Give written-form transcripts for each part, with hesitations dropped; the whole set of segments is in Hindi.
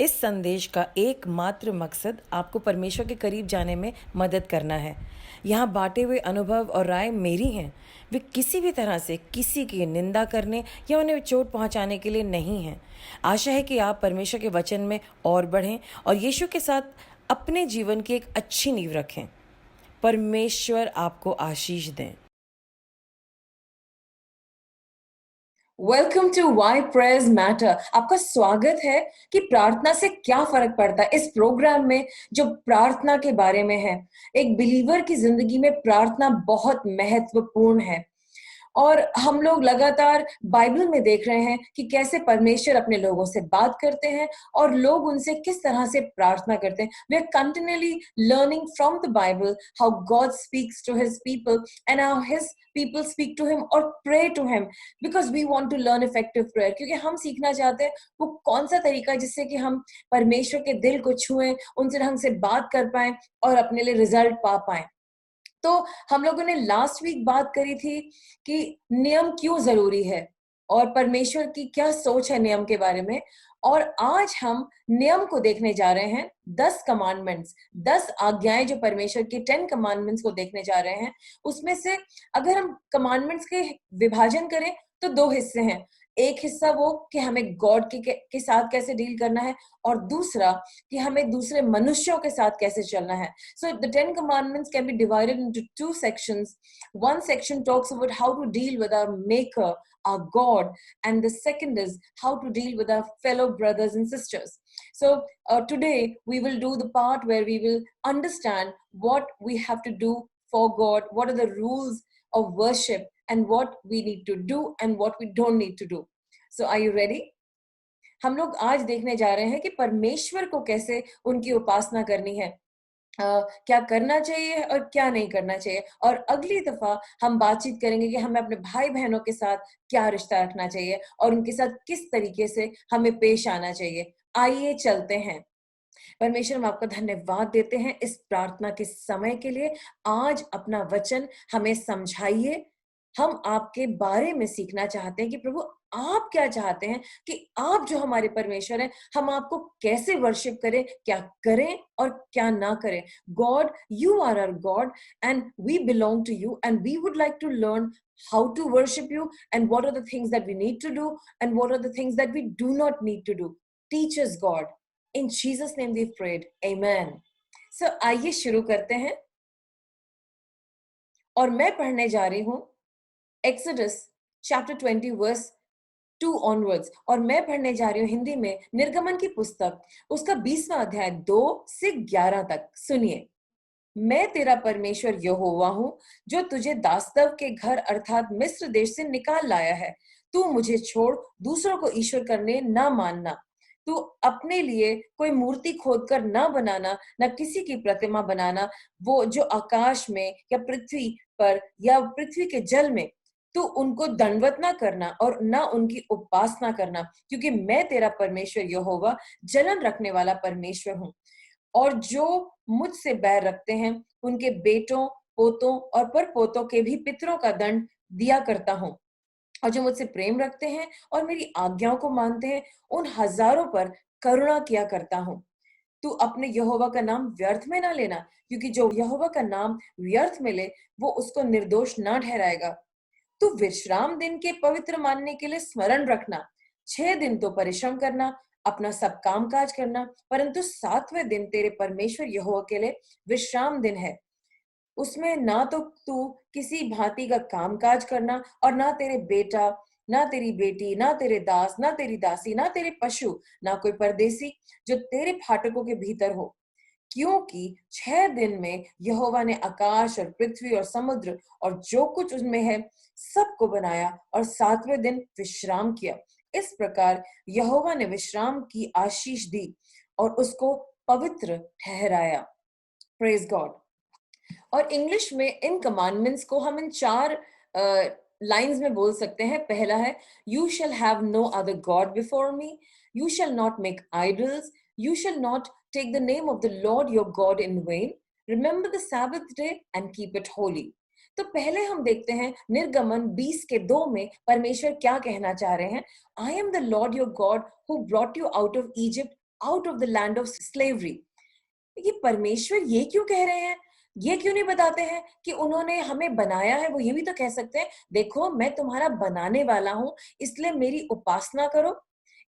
इस संदेश का एकमात्र मकसद आपको परमेश्वर के करीब जाने में मदद करना है। यहाँ बांटे हुए अनुभव और राय मेरी हैं। वे किसी भी तरह से किसी की निंदा करने या उन्हें चोट पहुँचाने के लिए नहीं हैं। आशा है कि आप परमेश्वर के वचन में और बढ़ें और यीशु के साथ अपने जीवन की एक अच्छी नींव रखें। परमेश्वर आपको आशीष दें। Welcome to why prayers matter. आपका स्वागत है कि प्रार्थना से क्या फर्क पड़ता है इस प्रोग्राम में जो प्रार्थना के बारे में है। एक बिलीवर की जिंदगी में प्रार्थना बहुत महत्वपूर्ण है और हम लोग लगातार बाइबल में देख रहे हैं कि कैसे परमेश्वर अपने लोगों से बात करते हैं और लोग उनसे किस तरह से प्रार्थना करते हैं। We are continually learning from the Bible how God speaks to his people and how his people speak to him or pray to him because we want to learn effective prayer। क्योंकि हम सीखना चाहते हैं वो कौन सा तरीका जिससे कि हम परमेश्वर के दिल को छुएं, उनसे ढंग से बात कर पाएं और अपने लिए रिजल्ट पा पाएं। तो हम लोगों ने लास्ट वीक बात करी थी कि नियम क्यों जरूरी है और परमेश्वर की क्या सोच है नियम के बारे में। और आज हम नियम को देखने जा रहे हैं, 10 कमांडमेंट्स, 10 आज्ञाएं जो परमेश्वर की 10 कमांडमेंट्स को देखने जा रहे हैं। उसमें से अगर हम कमांडमेंट्स के विभाजन करें तो 2 हिस्से हैं। एक हिस्सा वो कि हमें गॉड के साथ कैसे डील करना है और दूसरा कि हमें दूसरे मनुष्यों के साथ कैसे चलना है। So the 10 commandments can be divided into 2 sections. One section talks about how to deal with our maker, our God, and the second is how to deal with our fellow brothers and sisters. So today we will do the part where we will understand what we have to do for God, what are the rules of worship, and what we need to do and what we don't need to do. So are you ready? हम लोग आज देखने जा रहे हैं कि परमेश्वर को कैसे उनकी उपासना करनी है, क्या करना चाहिए और क्या नहीं करना चाहिए। और अगली दफा हम बातचीत करेंगे कि हमें अपने भाई बहनों के साथ क्या रिश्ता रखना चाहिए और उनके साथ किस तरीके से हमें पेश आना चाहिए। आइए चलते हैं। परमेश्वर, हम आपका धन्यवाद देते हैं इस प्रार्थना के समय के लिए। आज अपना वचन हमें समझाइए। हम आपके बारे में सीखना चाहते हैं कि प्रभु आप क्या चाहते हैं, कि आप जो हमारे परमेश्वर हैं हम आपको कैसे वर्शिप करें, क्या करें और क्या ना करें। God, you are our God and we belong to you and we would like to learn how to worship you and what are the things that we need to do and what are the things that we do not need to do. Teach us, God. In Jesus' name we've prayed. Amen. So आइए शुरू करते हैं और मैं पढ़ने जा रही हूं Exodus chapter 20 verse 2 onwards। और मैं पढ़ने जा रही हूँ हिंदी में निर्गमन की पुस्तक उसका 20वां अध्याय 2 से 11 तक। सुनिए। मैं तेरा परमेश्वर यहोवा हूँ जो तुझे दासत्व के घर अर्थात मिस्र देश से निकाल लाया है। तू मुझे छोड़ दूसरों को ईश्वर करने ना मानना। तू अपने लिए कोई मूर्ति खोदकर ना बनाना, न किसी की प्रतिमा बनाना, वो जो आकाश में या पृथ्वी पर या पृथ्वी के जल में। तू उनको दंडवत ना करना और ना उनकी उपासना करना, क्योंकि मैं तेरा परमेश्वर यहोवा जलन रखने वाला परमेश्वर हूँ। और जो मुझसे बैर रखते हैं उनके बेटों, पोतों और परपोतों के भी पितरों का दंड दिया करता हूँ। और जो मुझसे प्रेम रखते हैं और मेरी आज्ञाओं को मानते हैं उन हजारों पर करुणा किया करता हूँ। तू अपने यहोवा का नाम व्यर्थ में ना लेना, क्योंकि जो यहोवा का नाम व्यर्थ में ले वो उसको निर्दोष ना ठहराएगा। तू विश्राम दिन के पवित्र मानने के लिए स्मरण रखना। 6 दिन तो परिश्रम करना, अपना सब काम काज करना, परंतु 7वें दिन तेरे परमेश्वर यहोवा के लिए विश्राम दिन है। उसमें ना तो तू किसी भांति का काम काज करना और ना तेरे बेटा, ना तेरी बेटी, ना तेरे दास, ना तेरी दासी, ना तेरे पशु, ना कोई परदेसी जो तेरे फाटकों के भीतर हो। क्योंकि 6 दिन में यहोवा ने आकाश और पृथ्वी और समुद्र और जो कुछ उसमें है सबको बनाया और 7वें दिन विश्राम किया। इस प्रकार यहोवा ने विश्राम की आशीष दी और उसको पवित्र ठहराया। Praise God. और इंग्लिश में इन कमांडमेंट्स को हम इन 4 लाइंस में बोल सकते हैं। पहला है, you shall have no other god before me, you shall not make idols, you shall not take the name of the Lord your God in vain. Remember the Sabbath day and keep it holy. तो पहले हम देखते हैं निर्गमन 20 के 2 में परमेश्वर क्या कहना चाह रहे हैं। I am the Lord your God who brought you out of Egypt out of the land of slavery. ये परमेश्वर ये क्यों कह रहे हैं? ये क्यों नहीं बताते हैं कि उन्होंने हमें बनाया है? वो ये भी तो कह सकते हैं, देखो मैं तुम्हारा बनाने वाला हूँ, इसलिए मेरी उपासना करो,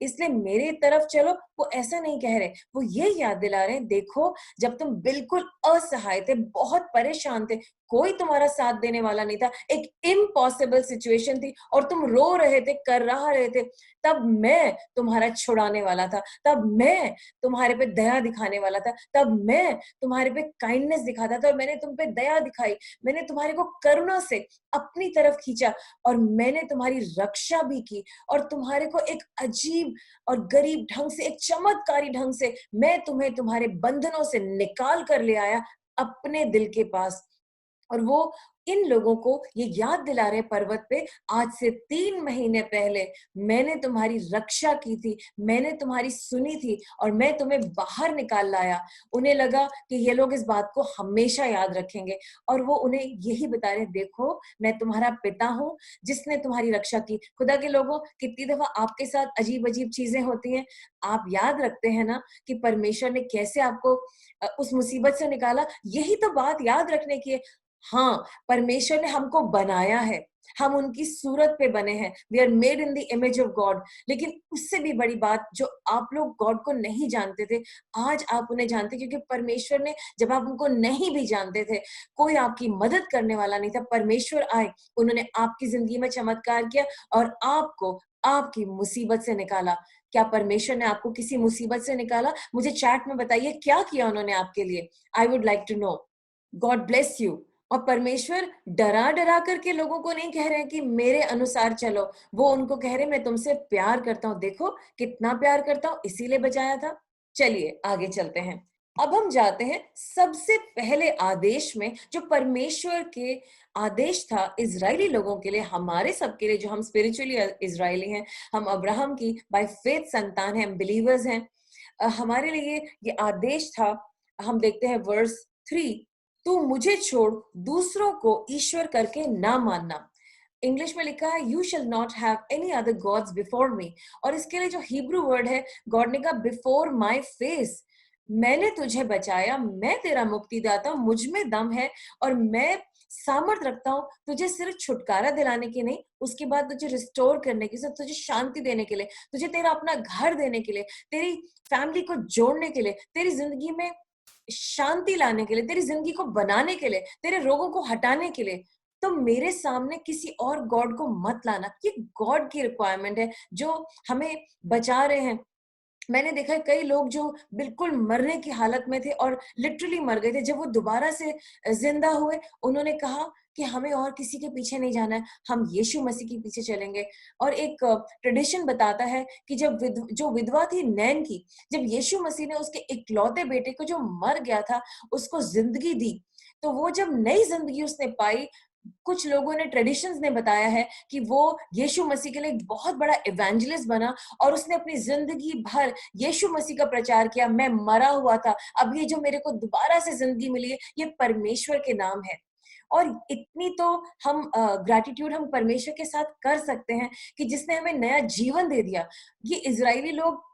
इसलिए मेरी तरफ चलो। वो ऐसा नहीं कह रहे, वो ये याद दिला रहे हैं, देखो जब तुम बिल्कुल असहाय थे, बहुत परेशान थे, कोई तुम्हारा साथ देने वाला नहीं था, एक इम्पॉसिबल सिचुएशन थी और तुम रो रहे थे, कर रहे थे, तब मैं तुम्हारा छुड़ाने वाला था, तब मैं तुम्हारे पे दया दिखाने वाला था, तब मैं तुम्हारे पे काइंडनेस दिखाता था और मैंने तुम पे दया दिखाई, मैंने तुम्हारे को करुणा से अपनी तरफ खींचा और मैंने तुम्हारी रक्षा भी की और तुम्हारे को एक अजीब और गरीब ढंग से, एक चमत्कारी ढंग से मैं तुम्हें तुम्हारे बंधनों से निकाल कर ले आया अपने दिल के पास। और वो इन लोगों को ये याद दिला रहे पर्वत पे, आज से 3 महीने पहले मैंने तुम्हारी रक्षा की थी, मैंने तुम्हारी सुनी थी और मैं तुम्हें बाहर निकाल लाया। उन्हें लगा कि ये लोग इस बात को हमेशा याद रखेंगे और वो उन्हें यही बता रहे, देखो मैं तुम्हारा पिता हूँ जिसने तुम्हारी रक्षा की। खुदा के लोगों, कितनी दफा आपके साथ अजीब अजीब चीजें होती हैं, आप याद रखते हैं ना कि परमेश्वर ने कैसे आपको उस मुसीबत से निकाला? यही तो बात याद रखने की है। हाँ, परमेश्वर ने हमको बनाया है, हम उनकी सूरत पे बने हैं, we are made in the image of God. लेकिन उससे भी बड़ी बात, जो आप लोग गॉड को नहीं जानते थे, आज आप उन्हें जानते, क्योंकि परमेश्वर ने, जब आप उनको नहीं भी जानते थे, कोई आपकी मदद करने वाला नहीं था, परमेश्वर आए, उन्होंने आपकी जिंदगी में चमत्कार किया और आपको आपकी मुसीबत से निकाला। क्या परमेश्वर ने आपको किसी मुसीबत से निकाला? मुझे चैट में बताइए, क्या किया उन्होंने आपके लिए? I would like to know. God bless you. और परमेश्वर डरा डरा करके लोगों को नहीं कह रहे हैं कि मेरे अनुसार चलो, वो उनको कह रहे हैं मैं तुमसे प्यार करता हूं, देखो कितना प्यार करता हूं, इसीलिए बचाया था। चलिए आगे चलते हैं। अब हम जाते हैं सबसे पहले आदेश में, जो परमेश्वर के आदेश था इजरायली लोगों के लिए, हमारे सबके लिए जो हम स्पिरिचुअली इजरायली हैं, हम अब्राहम की बाय फेथ संतान हैं, हम बिलीवर्स हैं। हमारे लिए ये आदेश था। हम देखते हैं वर्स 3, तू मुझे छोड़ दूसरों को ईश्वर करके ना मानना। इंग्लिश में लिखा है you shall not have any other gods before me. और इसके लिए जो हिब्रू वर्ड है, गॉड ने कहा बिफोर माय फेस। मैंने तुझे बचाया, मैं तेरा मुक्तिदाता हूं, मुझ में दम है और मैं सामर्थ रखता हूं तुझे सिर्फ छुटकारा दिलाने की नहीं, उसके बाद तुझे रिस्टोर करने की, सिर्फ तुझे शांति देने के लिए, तुझे तेरा अपना घर देने के लिए, तेरी फैमिली को जोड़ने के लिए, तेरी जिंदगी में शांति लाने के लिए, तेरी जिंदगी को बनाने के लिए, तेरे रोगों को हटाने के लिए। तो मेरे सामने किसी और गॉड को मत लाना। ये गॉड की रिक्वायरमेंट है जो हमें बचा रहे हैं। मैंने देखा है कई लोग जो बिल्कुल मरने की हालत में थे और लिटरली मर गए थे, जब वो दोबारा से जिंदा हुए, उन्होंने कहा कि हमें और किसी के पीछे नहीं जाना है, हम यीशु मसीह के पीछे चलेंगे। और एक ट्रेडिशन बताता है कि जब जो विधवा थी नैन की, जब यीशु मसीह ने उसके इकलौते बेटे को जो मर गया था उसको जिंदगी दी, तो वो जब नई जिंदगी उसने पाई, कुछ लोगों ने, ट्रेडिशंस ने बताया है कि वो यीशु मसीह के लिए एक बहुत बड़ा इवेंजलिस्ट बना और उसने अपनी जिंदगी भर यीशु मसीह का प्रचार किया। मैं मरा हुआ था, अब ये जो मेरे को दोबारा से जिंदगी मिली है, ये परमेश्वर के नाम है। और इतनी तो हम ग्रैटिट्यूड हम परमेश्वर के साथ कर सकते हैं कि जिसने हमें नया जीवन दे दिया। ये इजरायली लोग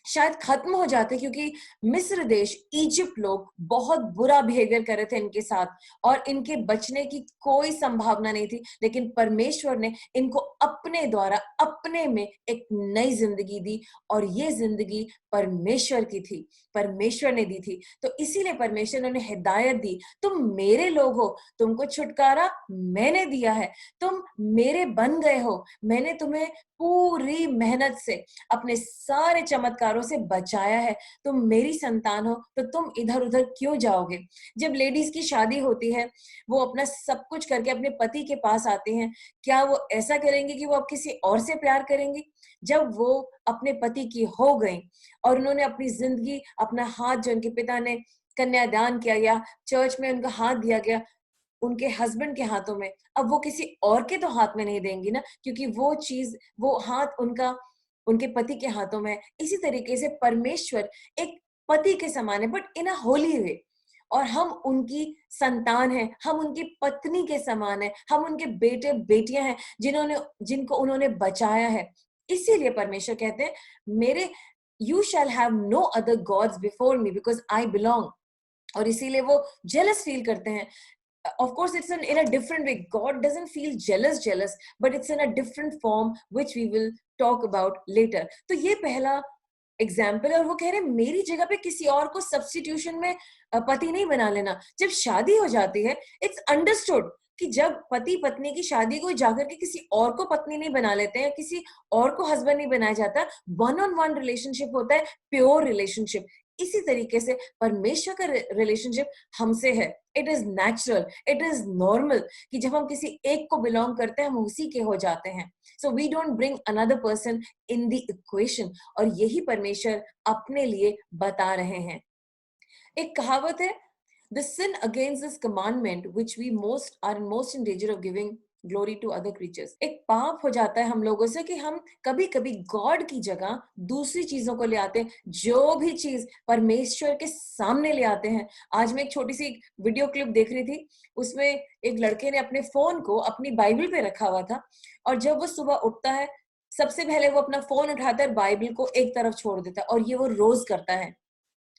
शायद खत्म हो जाते, क्योंकि मिस्र देश, इजिप्ट लोग बहुत बुरा बिहेवियर कर रहे थे इनके साथ और इनके बचने की कोई संभावना नहीं थी। लेकिन परमेश्वर ने इनको अपने द्वारा, अपने में एक नई जिंदगी दी और ये जिंदगी परमेश्वर की थी, परमेश्वर ने दी थी। तो इसीलिए परमेश्वर ने उन्हें हिदायत दी, तुम मेरे लोग हो, तुमको छुटकारा मैंने दिया है, तुम मेरे बन गए हो, मैंने तुम्हें पूरी मेहनत से, अपने सारे चमत्कारों से बचाया है, तुम मेरी संतान हो, तो तुम इधर उधर क्यों जाओगे? जब लेडीज की शादी होती है, वो अपना सब कुछ करके अपने पति के पास आते हैं, क्या वो ऐसा करेंगे कि वो अब किसी और से प्यार करेंगी? जब वो अपने पति की हो गई और उन्होंने अपनी जिंदगी, अपना हाथ जो उनके पिता ने कन्यादान किया या चर्च में उनका हाथ दिया गया उनके हस्बैंड के हाथों में, अब वो किसी और के तो हाथ में नहीं देंगी ना, क्योंकि वो चीज, वो हाथ उनका उनके पति के हाथों में है। इसी तरीके से परमेश्वर एक पति के समान है, बट इन अ होली वे। और हम उनकी संतान हैं, हम उनकी पत्नी के समान हैं, हम उनके बेटे बेटियां हैं जिनको उन्होंने बचाया है। इसीलिए परमेश्वर कहते हैं मेरे you shall have no other gods before me because I belong. और इसीलिए वो jealous feel करते हैं. Of course, it's in a different way. God doesn't feel jealous, but it's in a different form, which we will talk about later. तो ये पहला एग्जाम्पल है, और वो कह रहे हैं मेरी जगह पे किसी और को सब्स्टिट्यूशन में पति नहीं बना लेना. जब शादी हो जाती है, इट्स अंडरस्टूड कि जब पति पत्नी की शादी को जाकर के किसी और को पत्नी नहीं बना लेते हैं, किसी और को हस्बैंड नहीं बनाया जाता, वन ऑन वन रिलेशनशिप होता है, प्योर रिलेशनशिप. इसी तरीके से परमेश्वर का रिलेशनशिप हमसे है. It is natural, it is normal कि जब हम किसी एक को बिलोंग करते हैं, हम उसी के हो जाते हैं. So we don't bring another person in the equation. और यही परमेश्वर अपने लिए बता रहे हैं. एक कहावत है, the sin against this commandment which we are most in danger of giving glory to other creatures. एक पाप हो जाता है हम लोगों से कि हम कभी कभी गॉड की जगह दूसरी चीजों को ले आते हैं, जो भी चीज परमेश्वर के सामने ले आते हैं. आज मैं एक छोटी सी वीडियो क्लिप देख रही थी, उसमें एक लड़के ने अपने फोन को अपनी बाइबल पे रखा हुआ था, और जब वो सुबह उठता है, सबसे पहले वो अपना फोन उठाता है, बाइबल को एक तरफ छोड़ देता है, और ये वो रोज करता है.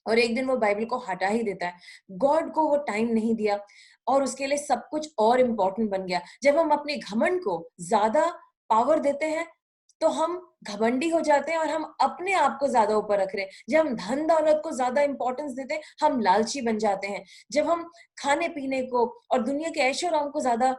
और एक दिन वो बाइबल को हटा ही देता है. गॉड को वो टाइम नहीं दिया, और उसके लिए सब कुछ और इम्पोर्टेंट बन गया. जब हम अपने घमंड को ज्यादा पावर देते हैं, तो हम घमंडी हो जाते हैं और हम अपने आप को ज्यादा ऊपर रख रहे हैं. जब हम धन दौलत को ज्यादा इंपॉर्टेंस देते हैं, हम लालची बन जाते हैं. जब हम खाने पीने को और दुनिया के ऐशो आराम को ज्यादा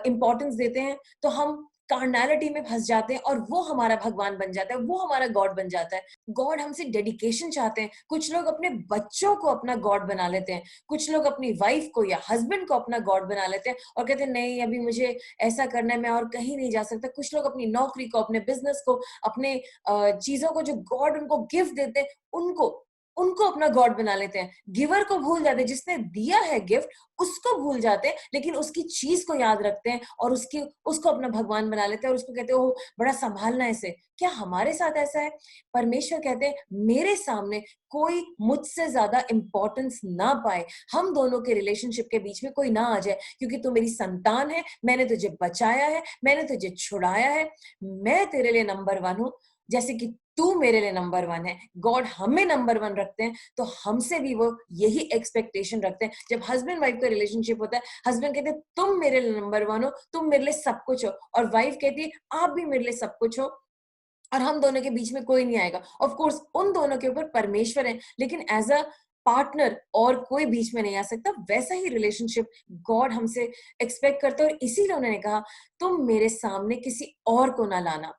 इंपॉर्टेंस देते हैं, तो हम कार्नैलिटी में फंस जाते हैं, और वो हमारा भगवान बन जाता है, वो हमारा गॉड बन जाता है. गॉड हमसे डेडिकेशन चाहते हैं. कुछ लोग अपने बच्चों को अपना गॉड बना लेते हैं, कुछ लोग अपनी वाइफ को या हस्बैंड को अपना गॉड बना लेते हैं, और कहते हैं नहीं, अभी मुझे ऐसा करना है, मैं और कहीं नहीं जा सकता. कुछ लोग अपनी नौकरी को, अपने बिजनेस को, अपने चीजों को जो गॉड उनको गिफ्ट देते हैं, उनको अपना गॉड बना लेते हैं. गिवर को भूल जाते हैं, जिसने दिया है गिफ्ट उसको भूल जाते हैं, लेकिन उसकी चीज को याद रखते हैं, और उसको अपना भगवान बना लेते हैं, और उसको कहते हैं ओ बड़ा संभालना है इसे. क्या हमारे साथ ऐसा है? परमेश्वर कहते हैं मेरे सामने कोई मुझसे ज्यादा इंपॉर्टेंस ना पाए, हम दोनों के रिलेशनशिप के बीच में कोई ना आ जाए, क्योंकि तू मेरी संतान है, मैंने तुझे बचाया है, मैंने तुझे छुड़ाया है, मैं तेरे लिए नंबर 1 हूं, जैसे कि तू मेरे लिए नंबर 1 है. गॉड हमें नंबर 1 रखते हैं, तो हमसे भी वो यही एक्सपेक्टेशन रखते हैं. जब हस्बैंड वाइफ का रिलेशनशिप होता है, हस्बैंड कहते हैं तुम मेरे लिए नंबर 1 हो, तुम मेरे लिए सब कुछ हो, और वाइफ कहती है आप भी मेरे लिए सब कुछ हो, और हम दोनों के बीच में कोई नहीं आएगा. ऑफ कोर्स उन दोनों के ऊपर परमेश्वर है, लेकिन एज अ पार्टनर और कोई बीच में नहीं आ सकता. वैसा ही रिलेशनशिप गॉड हमसे एक्सपेक्ट करते हैं, और इसीलिए उन्होंने कहा तुम मेरे सामने किसी और को ना लाना.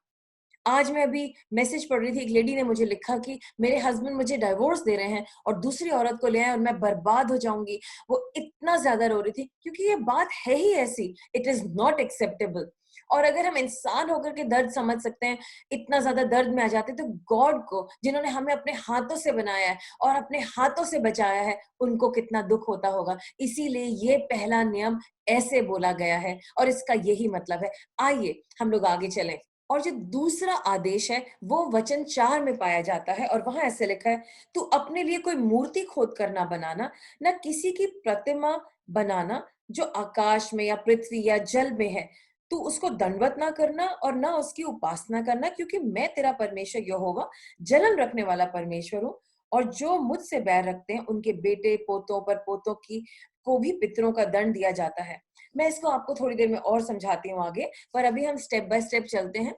आज मैं अभी मैसेज पढ़ रही थी, एक लेडी ने मुझे लिखा कि मेरे हस्बैंड मुझे डाइवोर्स दे रहे हैं और दूसरी औरत को ले आए और मैं बर्बाद हो जाऊंगी. वो इतना ज्यादा रो रही थी, क्योंकि ये बात है ही ऐसी. It is not acceptable. और अगर हम इंसान होकर के दर्द समझ सकते हैं, इतना ज्यादा दर्द में आ जाते हैं, तो गॉड को, जिन्होंने हमें अपने हाथों से बनाया है और अपने हाथों से बचाया है, उनको कितना दुख होता होगा. इसीलिए ये पहला नियम ऐसे बोला गया है, और इसका यही मतलब है. आइए हम लोग आगे चलें. और जो दूसरा आदेश है, वो वचन 4 में पाया जाता है, और वहां ऐसे लिखा है, तू अपने लिए कोई मूर्ति खोद कर ना बनाना, न किसी की प्रतिमा बनाना जो आकाश में या पृथ्वी या जल में है. तू उसको दंडवत ना करना और ना उसकी उपासना करना, क्योंकि मैं तेरा परमेश्वर यहोवा जलन रखने वाला परमेश्वर हूँ. और जो मुझसे बैर रखते हैं, उनके बेटे पोतों पर पोतों की को भी पितरों का दंड दिया जाता है. मैं इसको आपको थोड़ी देर में और समझाती हूँ आगे, पर अभी हम स्टेप बाय स्टेप चलते हैं.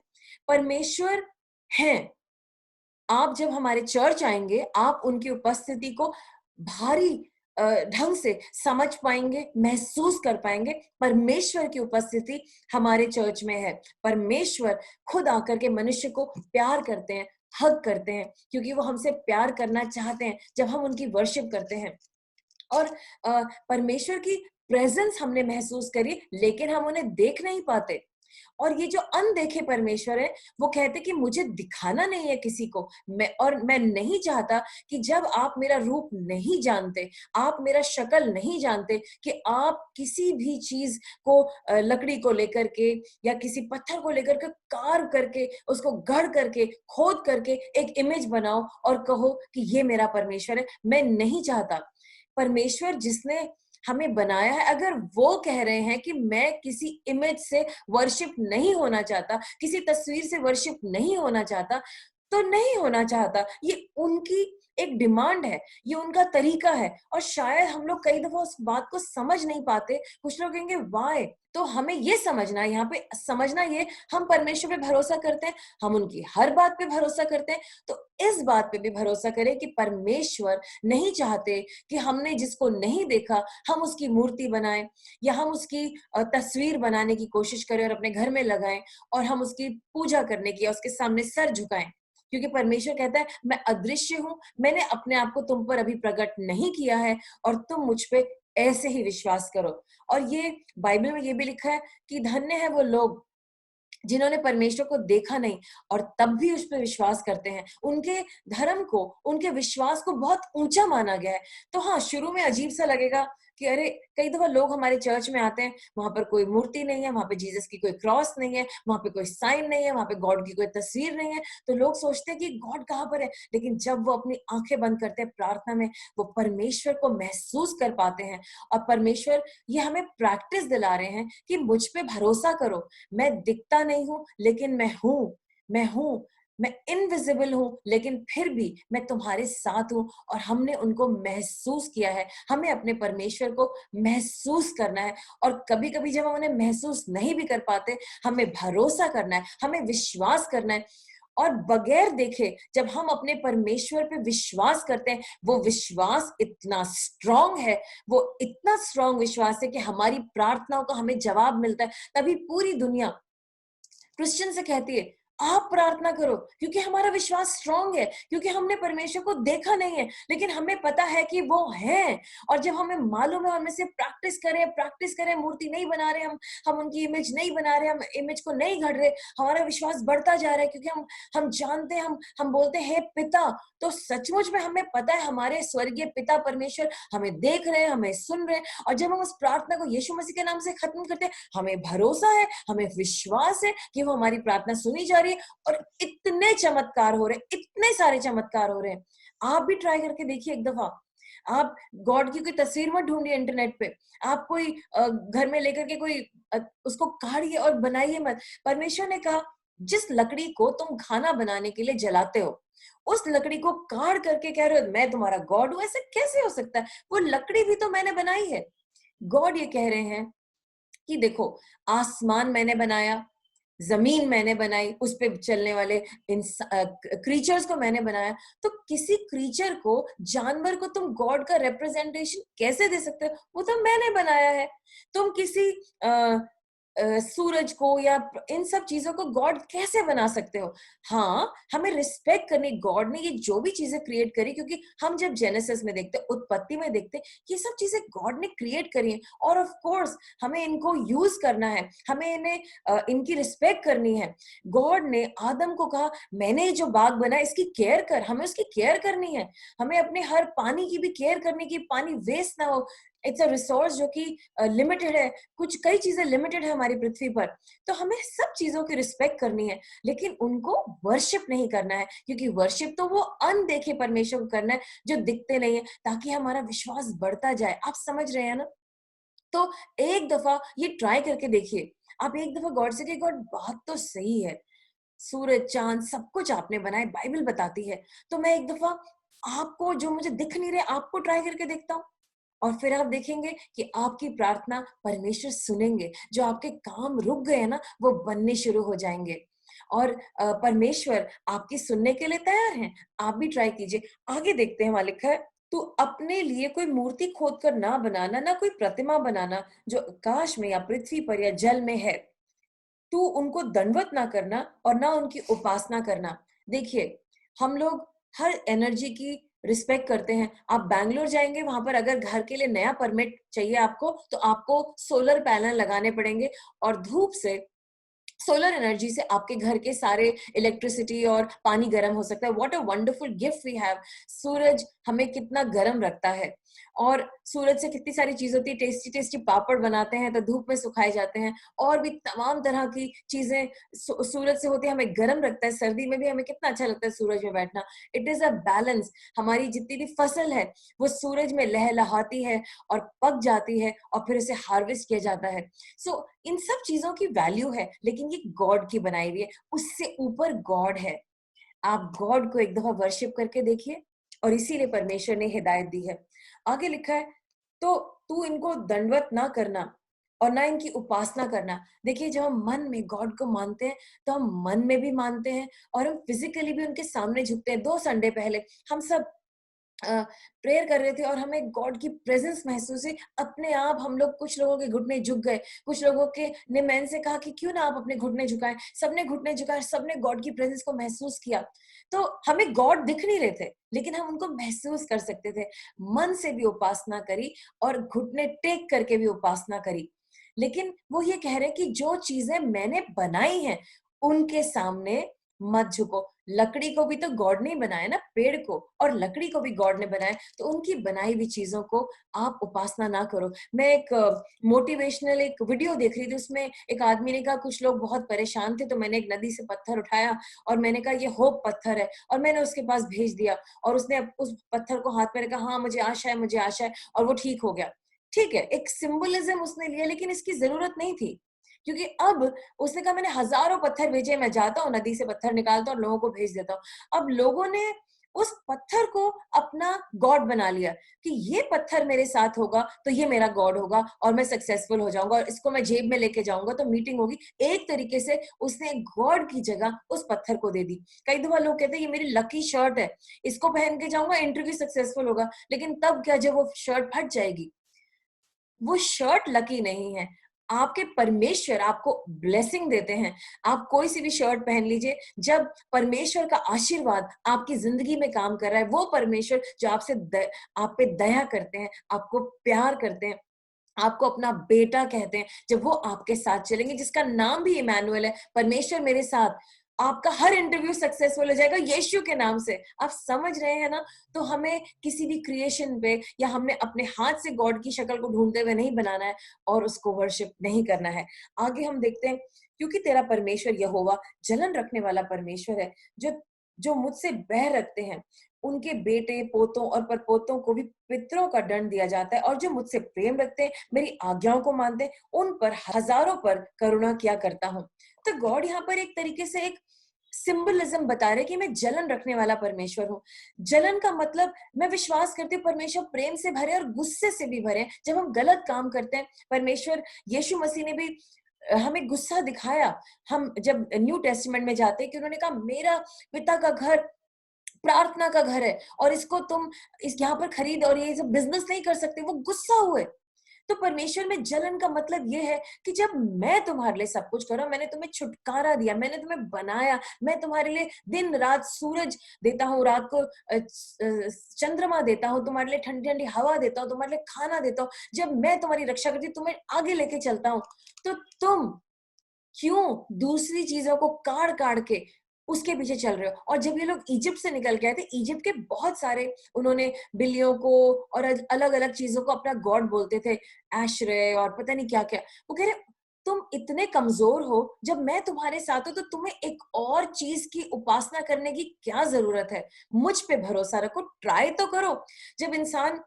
परमेश्वर हैं. आप जब हमारे चर्च आएंगे, आप उनकी उपस्थिति को भारी ढंग से समझ पाएंगे, महसूस कर पाएंगे. परमेश्वर की उपस्थिति हमारे चर्च में है. परमेश्वर खुद आकर के मनुष्य को प्यार करते हैं, हग करते हैं, क्योंकि वो हमसे प्यार करना चाहते हैं जब हम उनकी वर्शिप करते हैं. और परमेश्वर की प्रेजेंस हमने महसूस करी, लेकिन हम उन्हें देख नहीं पाते. और ये जो अनदेखे परमेश्वर है, वो कहते कि मुझे दिखाना नहीं है किसी को. मैं नहीं चाहता कि जब आप मेरा रूप नहीं जानते, आप मेरा शक्ल नहीं जानते, कि आप किसी भी चीज को, लकड़ी को लेकर के या किसी पत्थर को लेकर के कार्व करके, उसको गढ़ करके, खोद करके एक इमेज बनाओ और कहो कि ये मेरा परमेश्वर है. मैं नहीं चाहता. परमेश्वर जिसने हमें बनाया है, अगर वो कह रहे हैं कि मैं किसी इमेज से वर्शिप नहीं होना चाहता, किसी तस्वीर से वर्शिप नहीं होना चाहता, तो नहीं होना चाहता। ये उनकी एक डिमांड है, ये उनका तरीका है और शायद हम लोग कई दफा उस बात को समझ नहीं पाते। कुछ लोग कहेंगे व्हाई? तो हमें ये समझना है, यहाँ पे समझना ये, हम परमेश्वर पे भरोसा करते हैं, हम उनकी हर बात पे भरोसा करते हैं, तो इस बात पे भी भरोसा करें कि परमेश्वर नहीं चाहते कि हमने जिसको नहीं देखा हम उसकी मूर्ति बनाएं या हम उसकी तस्वीर बनाने की कोशिश करें और अपने घर में लगाएं और हम उसकी पूजा करने की या उसके सामने सर झुकाएं। क्योंकि परमेश्वर कहता है मैं अदृश्य हूं, मैंने अपने आप को तुम पर अभी प्रकट नहीं किया है और तुम मुझ पे ऐसे ही विश्वास करो। और ये बाइबल में ये भी लिखा है कि धन्य है वो लोग जिन्होंने परमेश्वर को देखा नहीं और तब भी उस पर विश्वास करते हैं। उनके धर्म को, उनके विश्वास को बहुत ऊंचा माना गया है। तो हाँ, शुरू में अजीब सा लगेगा कि अरे, कई दफा लोग हमारे चर्च में आते हैं, वहां पर कोई मूर्ति नहीं है, वहां पे जीसस की कोई क्रॉस नहीं है, वहां पे कोई साइन नहीं है, वहां पे गॉड की कोई तस्वीर नहीं है, तो लोग सोचते हैं कि गॉड कहाँ पर है। लेकिन जब वो अपनी आंखें बंद करते हैं प्रार्थना में, वो परमेश्वर को महसूस कर पाते हैं। और परमेश्वर ये हमें प्रैक्टिस दिला रहे हैं कि मुझ पे भरोसा करो, मैं दिखता नहीं हूं लेकिन मैं हूं, मैं इनविजिबल हूं लेकिन फिर भी मैं तुम्हारे साथ हूं। और हमने उनको महसूस किया है, हमें अपने परमेश्वर को महसूस करना है। और कभी कभी जब हम उन्हें महसूस नहीं भी कर पाते, हमें भरोसा करना है, हमें विश्वास करना है। और बगैर देखे जब हम अपने परमेश्वर पे विश्वास करते हैं, वो विश्वास इतना स्ट्रांग है, वो इतना स्ट्रांग विश्वास है कि हमारी प्रार्थनाओं का हमें जवाब मिलता है। तभी पूरी दुनिया क्रिश्चियन से कहती है आप प्रार्थना करो, क्योंकि हमारा विश्वास स्ट्रांग है, क्योंकि हमने परमेश्वर को देखा नहीं है लेकिन हमें पता है कि वो है। और जब हमें मालूम है, हमें से प्रैक्टिस करें, मूर्ति नहीं बना रहे हम उनकी इमेज नहीं बना रहे, हम इमेज को नहीं गढ़ रहे, हमारा विश्वास बढ़ता जा रहा है, क्योंकि हम जानते हैं, हम बोलते हैं पिता। तो सचमुच में हमें पता है हमारे स्वर्गीय पिता परमेश्वर हमें देख रहे हैं, हमें सुन रहे हैं। और जब हम उस प्रार्थना को यीशु मसीह के नाम से खत्म करते हैं, हमें भरोसा है, हमें विश्वास है कि वो हमारी प्रार्थना सुनी जा रही है। और इतने चमत्कार हो रहे हैं, इतने सारे चमत्कार हो रहे हैं। आप भी ट्राई करके देखिए एक दफा। आप गॉड की कोई तस्वीर मत ढूंढिए इंटरनेट पे, आप कोई घर में लेकर के कोई उसको काढ़िए और बनाइए मत। परमेश्वर ने कहा जिस लकड़ी को तुम खाना बनाने के लिए जलाते हो, उस लकड़ी को काढ़ करके कह रहे हो मैं तुम्हारा गॉड हूं, ऐसे कैसे हो सकता है? वो लकड़ी भी तो मैंने बनाई है। गॉड ये कह रहे हैं कि देखो, आसमान मैंने बनाया, जमीन मैंने बनाई, उस पे चलने वाले क्रीचर्स को मैंने बनाया। तो किसी क्रीचर को, जानवर को तुम गॉड का रिप्रेजेंटेशन कैसे दे सकते हो? वो तो मैंने बनाया है। तुम किसी सूरज को या इन सब चीजों को गॉड कैसे बना सकते हो? हाँ, हमें रिस्पेक्ट करनी। गॉड ने ये जो भी चीजें क्रिएट करी, क्योंकि हम जब जेनेसिस में देखते, उत्पत्ति में देखते, ये सब चीजें गॉड ने क्रिएट करी हैं। और ऑफ कोर्स हमें इनको यूज करना है, हमें इन्हें इनकी रिस्पेक्ट करनी है। गॉड ने आदम को कहा मैंने जो बाग बनाया इसकी केयर कर, हमें उसकी केयर करनी है। हमें अपने हर पानी की भी केयर करनी की पानी वेस्ट ना हो। इट्स अ रिसोर्स जो कि लिमिटेड है, कुछ कई चीजें लिमिटेड है हमारी पृथ्वी पर। तो हमें सब चीजों की रिस्पेक्ट करनी है, लेकिन उनको वर्शिप नहीं करना है, क्योंकि वर्शिप तो वो अनदेखे परमेश्वर को करना है जो दिखते नहीं है, ताकि हमारा विश्वास बढ़ता जाए। आप समझ रहे हैं ना? तो एक दफा ये ट्राई करके देखिए। आप एक दफा गॉड से कहिए गॉड बात तो सही है, सूरज चांद सब कुछ आपने बनाए, बाइबल बताती है, तो मैं एक दफा आपको जो मुझे दिख नहीं रहे आपको ट्राई करके देखता हूँ। और फिर आप देखेंगे कि आपकी प्रार्थना परमेश्वर सुनेंगे, जो आपके काम रुक गए हैं ना वो बनने शुरू हो जाएंगे। और परमेश्वर आपकी सुनने के लिए तैयार हैं। आप भी ट्राई कीजिए। आगे देखते हैं, वहां लिखा है तू अपने लिए कोई मूर्ति खोद कर ना बनाना, ना कोई प्रतिमा बनाना जो आकाश में या पृथ्वी पर या जल में है। तू उनको दंडवत ना करना और ना उनकी उपासना करना। देखिए, हम लोग हर एनर्जी की रिस्पेक्ट करते हैं। आप बैंगलोर जाएंगे, वहां पर अगर घर के लिए नया परमिट चाहिए आपको, तो आपको सोलर पैनल लगाने पड़ेंगे और धूप से, सोलर एनर्जी से आपके घर के सारे इलेक्ट्रिसिटी और पानी गर्म हो सकता है। What a wonderful gift we have. सूरज हमें कितना गर्म रखता है, और सूरज से कितनी सारी चीज होती है। टेस्टी टेस्टी पापड़ बनाते हैं तो धूप में सुखाए जाते हैं, और भी तमाम तरह की चीजें सूरज से होती है, हमें गर्म रखता है। सर्दी में भी हमें कितना अच्छा लगता है सूरज में बैठना। It is a balance. हमारी जितनी भी फसल है वो सूरज में लहलहाती है और पक जाती है, और फिर उसे हार्वेस्ट किया जाता है। सो इन सब चीजों की वैल्यू है, लेकिन ये गॉड की बनाई हुई है, उससे ऊपर गॉड है। आप गॉड को एक दफा वर्शिप करके देखिए, और इसीलिए परमेश्वर ने हिदायत दी है। आगे लिखा है, तो तू इनको दंडवत ना करना और ना इनकी उपासना करना। देखिए, जब हम मन में गॉड को मानते हैं, तो हम मन में भी मानते हैं और हम फिजिकली भी उनके सामने झुकते हैं। 2 संडे पहले हम सब प्रेयर कर रहे थे और हमें गॉड की प्रेजेंस महसूस हुई। अपने आप हम लोग, कुछ लोगों के घुटने झुक गए, कुछ लोगों के ने मैन से कहा कि क्यों ना आप अपने घुटने झुकाएं। सबने घुटने झुकाए, सबने गॉड की प्रेजेंस को महसूस किया। तो हमें गॉड दिख नहीं रहे थे, लेकिन हम उनको महसूस कर सकते थे। मन से भी उपासना करी और घुटने टेक करके भी उपासना करी। लेकिन वो ये कह रहे हैं कि जो चीजें मैंने बनाई हैं, उनके सामने मत झुको। लकड़ी को भी तो गॉड ने बनाया ना, पेड़ को और लकड़ी को भी गॉड ने बनाया, तो उनकी बनाई हुई चीजों को आप उपासना ना करो। मैं एक मोटिवेशनल एक वीडियो देख रही थी, उसमें एक आदमी ने कहा कुछ लोग बहुत परेशान थे, तो मैंने एक नदी से पत्थर उठाया और मैंने कहा ये होप पत्थर है, और मैंने उसके पास भेज दिया, और उसने उस पत्थर को हाथ में रखा, हाँ मुझे आशा है, मुझे आशा है, और वो ठीक हो गया। ठीक है, एक सिंबलिज्म उसने लिया, लेकिन इसकी जरूरत नहीं थी, क्योंकि अब उसने कहा मैंने हजारों पत्थर भेजे, मैं जाता हूँ नदी से पत्थर निकालता हूँ और लोगों को भेज देता हूँ। अब लोगों ने उस पत्थर को अपना गॉड बना लिया कि ये पत्थर मेरे साथ होगा तो ये मेरा गॉड होगा और मैं सक्सेसफुल हो जाऊंगा, और इसको मैं जेब में लेके जाऊंगा तो मीटिंग होगी। एक तरीके से उसने गॉड की जगह उस पत्थर को दे दी। कई दफा लोग कहते हैं ये मेरी लकी शर्ट है, इसको पहन के जाऊंगा, इंटरव्यू सक्सेसफुल होगा। लेकिन तब क्या, जब वो शर्ट फट जाएगी? वो शर्ट लकी नहीं है। आपके परमेश्वर आपको ब्लेसिंग देते हैं। आप कोई सी भी शर्ट पहन लीजिए, जब परमेश्वर का आशीर्वाद आपकी जिंदगी में काम कर रहा है, वो परमेश्वर जो आप पे दया करते हैं, आपको प्यार करते हैं, आपको अपना बेटा कहते हैं, जब वो आपके साथ चलेंगे, जिसका नाम भी इमैनुअल है, परमेश्वर मेरे साथ, आपका हर इंटरव्यू सक्सेसफुल हो जाएगा यीशु के नाम से। आप समझ रहे हैं ना? तो हमें किसी भी क्रिएशन पे या हमने अपने हाथ से गॉड की शक्ल को ढूंढते हुए नहीं बनाना है और उसको वर्शिप नहीं करना है। आगे हम देखते हैं, क्योंकि तेरा परमेश्वर यहोवा जलन रखने वाला परमेश्वर है, जो जो मुझसे बैर रखते हैं उनके बेटे पोतों और परपोतों को भी पितरों का दंड दिया जाता है, और जो मुझसे प्रेम रखते हैं, मेरी आज्ञाओं को मानते हैं, उन पर हजारों पर करुणा किया करता हूँ। तो गॉड यहाँ पर एक तरीके से एक सिंबलिज्म बता रहे कि मैं जलन रखने वाला परमेश्वर हूँ। जलन का मतलब, मैं विश्वास करती हूँ परमेश्वर प्रेम से भरे और गुस्से से भी भरे। जब हम गलत काम करते हैं, परमेश्वर यीशु मसीह ने भी हमें गुस्सा दिखाया। हम जब न्यू टेस्टामेंट में जाते हैं कि उन्होंने कहा मेरा पिता का घर प्रार्थना का घर है और इसको तुम इस यहाँ पर खरीद और ये सब बिजनेस नहीं कर सकते, वो गुस्सा हुए। तो परमेश्वर में जलन का मतलब ये है कि जब मैं तुम्हारे लिए सब कुछ कर रहा हूं, मैंने तुम्हें छुटकारा दिया, मैंने तुम्हें बनाया, मैं तुम्हारे लिए दिन रात सूरज देता हूँ, रात को चंद्रमा देता हूँ, तुम्हारे लिए ठंडी ठंडी हवा देता हूँ, तुम्हारे लिए खाना देता हूँ, जब मैं तुम्हारी रक्षा करती हूँ, तुम्हें आगे लेके चलता हूँ, तो तुम क्यों दूसरी चीजों को काढ़ काढ़ के उसके पीछे चल रहे हो? और जब ये लोग इजिप्ट से निकल के आए थे, इजिप्ट के बहुत सारे उन्होंने बिल्लियों को और अलग अलग चीजों को अपना गॉड बोलते थे, एशरे और पता नहीं क्या क्या। वो कह रहे तुम इतने कमजोर हो, जब मैं तुम्हारे साथ हूं तो तुम्हें एक और चीज की उपासना करने की क्या जरूरत है? मुझ पे भरोसा रखो, ट्राई तो करो। जब इंसान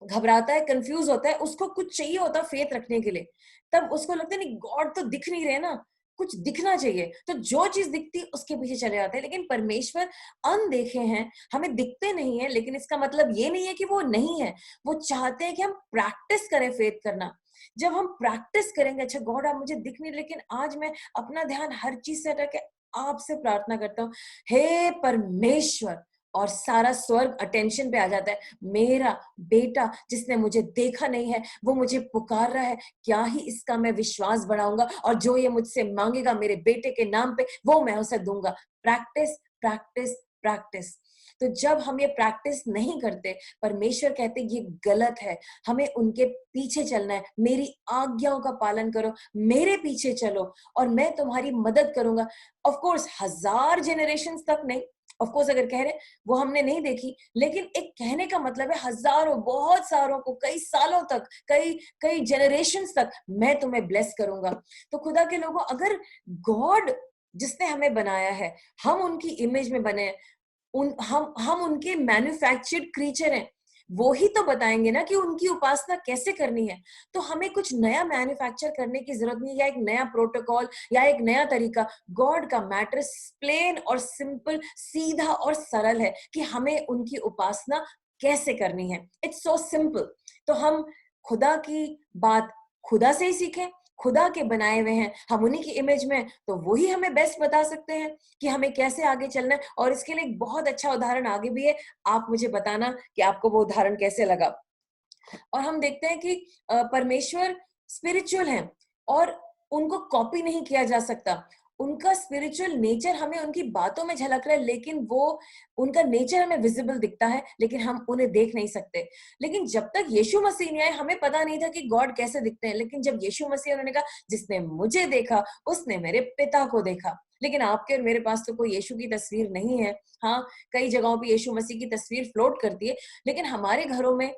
घबराता है, कंफ्यूज होता है, उसको कुछ चाहिए होता है फेथ रखने के लिए, तब उसको लगता है नहीं गॉड तो दिख नहीं रहे ना, कुछ दिखना चाहिए, तो जो चीज दिखती उसके पीछे चले जाते हैं। लेकिन परमेश्वर अनदेखे हैं, हमें दिखते नहीं है, लेकिन इसका मतलब ये नहीं है कि वो नहीं है। वो चाहते हैं कि हम प्रैक्टिस करें फेथ करना। जब हम प्रैक्टिस करेंगे, अच्छा गॉड आप मुझे दिख नहीं, लेकिन आज मैं अपना ध्यान हर चीज से हटा के आपसे प्रार्थना करता हूँ, हे परमेश्वर, और सारा स्वर्ग अटेंशन पे आ जाता है। मेरा बेटा जिसने मुझे देखा नहीं है, वो मुझे पुकार रहा है, क्या ही इसका मैं विश्वास बढ़ाऊंगा, और जो ये मुझसे मांगेगा मेरे बेटे के नाम पे, वो मैं उसे दूंगा। Practice practice practice. तो जब हम ये प्रैक्टिस नहीं करते, परमेश्वर कहते ये गलत है, हमें उनके पीछे चलना है, मेरी आज्ञाओं का पालन करो, मेरे पीछे चलो और मैं तुम्हारी मदद करूंगा। ऑफ कोर्स 1000 जनरेशन तक नहीं, ऑफ कोर्स अगर कह रहे वो हमने नहीं देखी, लेकिन एक कहने का मतलब है हजारों, बहुत सारों को, कई सालों तक, कई कई जनरेशंस तक मैं तुम्हें ब्लेस करूंगा। तो खुदा के लोगों, अगर गॉड जिसने हमें बनाया है, हम उनकी इमेज में बने हैं, हम उनके मैन्युफैक्चर्ड क्रीचर हैं। वो ही तो बताएंगे ना कि उनकी उपासना कैसे करनी है। तो हमें कुछ नया मैन्युफैक्चर करने की जरूरत नहीं, या एक नया प्रोटोकॉल या एक नया तरीका। गॉड का मैटर प्लेन और सिंपल, सीधा और सरल है कि हमें उनकी उपासना कैसे करनी है। It's so simple. तो हम खुदा की बात खुदा से ही सीखें। खुदा के बनाए हुए हैं, हम उन्हीं की इमेज में, तो वही हमें बेस्ट बता सकते हैं कि हमें कैसे आगे चलना है। और इसके लिए एक बहुत अच्छा उदाहरण आगे भी है, आप मुझे बताना कि आपको वो उदाहरण कैसे लगा। और हम देखते हैं कि परमेश्वर स्पिरिचुअल हैं और उनको कॉपी नहीं किया जा सकता। उनका स्पिरिचुअल नेचर हमें उनकी बातों में झलक रहा है, लेकिन वो उनका नेचर हमें विजिबल दिखता है, लेकिन हम उन्हें देख नहीं सकते। लेकिन जब तक यीशु मसीह नहीं आए, हमें पता नहीं था कि गॉड कैसे दिखते हैं। लेकिन जब यीशु मसीह, उन्होंने कहा, जिसने मुझे देखा उसने मेरे पिता को देखा। लेकिन आपके और मेरे पास तो कोई यीशु की तस्वीर नहीं है। हाँ, कई जगहों पे यीशु मसीह की तस्वीर फ्लोट करती है, लेकिन हमारे घरों में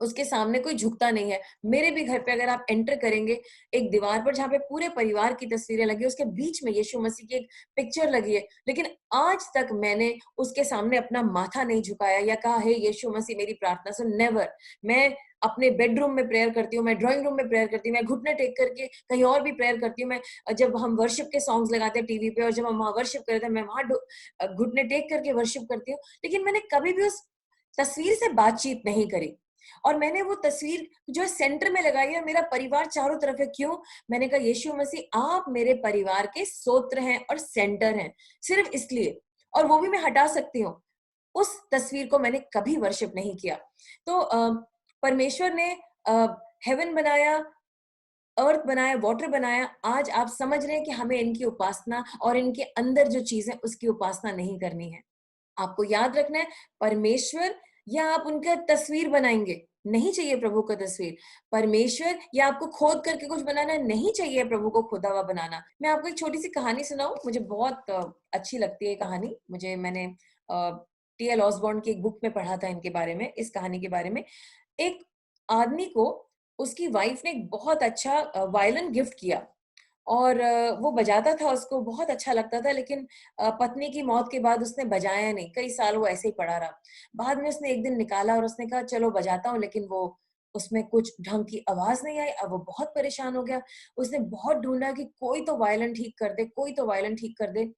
उसके सामने कोई झुकता नहीं है। मेरे भी घर पे अगर आप एंटर करेंगे, एक दीवार पर जहाँ पे पूरे परिवार की तस्वीरें लगी है, उसके बीच में यीशु मसीह की एक पिक्चर लगी है, लेकिन आज तक मैंने उसके सामने अपना माथा नहीं झुकाया या कहा, हे यीशु मसीह मेरी प्रार्थना सुन। नेवर। मैं अपने बेडरूम में प्रेयर करती हूँ, मैं ड्राइंग रूम में प्रेयर करती हूँ, मैं घुटने टेक करके कहीं और भी प्रेयर करती हूँ। मैं जब हम वर्शिप के सॉन्ग्स लगाते हैं टीवी पे और जब हम वहां वर्शिप करते हैं, मैं वहां घुटने टेक करके वर्शिप करती हूँ। लेकिन मैंने कभी भी उस तस्वीर से बातचीत नहीं करी। और मैंने वो तस्वीर जो है सेंटर में लगाई है, मेरा परिवार चारों तरफ है। क्यों? मैंने कहा, यीशु मसीह आप मेरे परिवार के सोत्र हैं और सेंटर हैं, सिर्फ इसलिए। और वो भी मैं हटा सकती हूँ। उस तस्वीर को मैंने कभी वर्शिप नहीं किया। तो परमेश्वर ने हेवन बनाया, अर्थ बनाया, वाटर बनाया। आज आप समझ रहे हैं कि हमें इनकी उपासना और इनके अंदर जो चीज है उसकी उपासना नहीं करनी है। आपको याद रखना है, परमेश्वर या आप उनका तस्वीर बनाएंगे, नहीं चाहिए प्रभु का तस्वीर। परमेश्वर या आपको खोद करके कुछ बनाना, नहीं चाहिए प्रभु को खुदा हुआ बनाना। मैं आपको एक छोटी सी कहानी सुनाऊं, मुझे बहुत अच्छी लगती है ये कहानी। मैंने टी.एल. ऑसबॉर्न की एक बुक में पढ़ा था इनके बारे में, इस कहानी के बारे में। एक आदमी को उसकी वाइफ ने एक बहुत अच्छा वायलिन गिफ्ट किया, और वो बजाता था, उसको बहुत अच्छा लगता था। लेकिन पत्नी की मौत के बाद उसने बजाया नहीं, कई साल वो ऐसे ही पड़ा रहा। बाद में उसने एक दिन निकाला और उसने कहा, चलो बजाता हूँ, लेकिन वो उसमें कुछ ढंग की आवाज नहीं आई। अब वो बहुत परेशान हो गया। उसने बहुत ढूंढा कि कोई तो वायलिन ठीक कर दे, कोई तो वायलिन ठीक कर दे।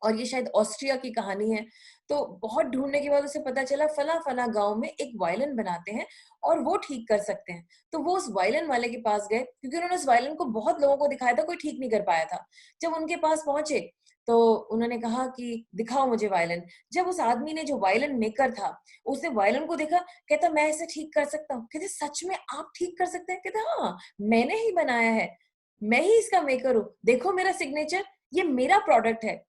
और ये शायद ऑस्ट्रिया की कहानी है। तो बहुत ढूंढने के बाद उसे पता चला, फला फला गांव में एक वायलिन बनाते हैं और वो ठीक कर सकते हैं। तो वो उस वायलिन वाले के पास गए, क्योंकि उन्होंने उस वायलिन को बहुत लोगों को दिखाया था, कोई ठीक नहीं कर पाया था। जब उनके पास पहुंचे तो उन्होंने कहा कि दिखाओ मुझे वायलिन। जब उस आदमी ने, जो वायलिन मेकर था, उसने वायलिन को देखा, कहता, मैं इसे ठीक कर सकता हूँ। कहते, सच में आप ठीक कर सकते हैं? कहते, हाँ, मैंने ही बनाया है, मैं ही इसका मेकर हूँ, देखो मेरा सिग्नेचर, ये मेरा प्रोडक्ट है।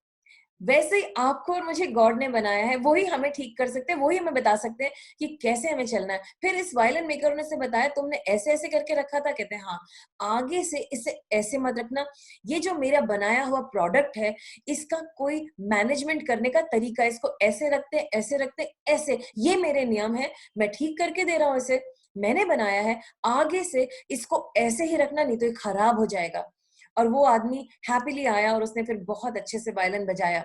वैसे ही आपको और मुझे गॉड ने बनाया है, वो ही हमें ठीक कर सकते हैं, वो ही हमें बता सकते हैं कि कैसे हमें चलना है। फिर इस वायलिन मेकर ने से बताया, तुमने ऐसे ऐसे करके रखा था? कहते हैं हाँ। आगे से इसे ऐसे मत रखना, ये जो मेरा बनाया हुआ प्रोडक्ट है, इसका कोई मैनेजमेंट करने का तरीका, इसको ऐसे रखते ऐसे रखते ऐसे, ये मेरे नियम है, मैं ठीक करके दे रहा हूँ इसे, मैंने बनाया है, आगे से इसको ऐसे ही रखना, नहीं तो ये खराब हो जाएगा। और वो आदमी हैप्पीली आया और उसने फिर बहुत अच्छे से वायलिन बजाया।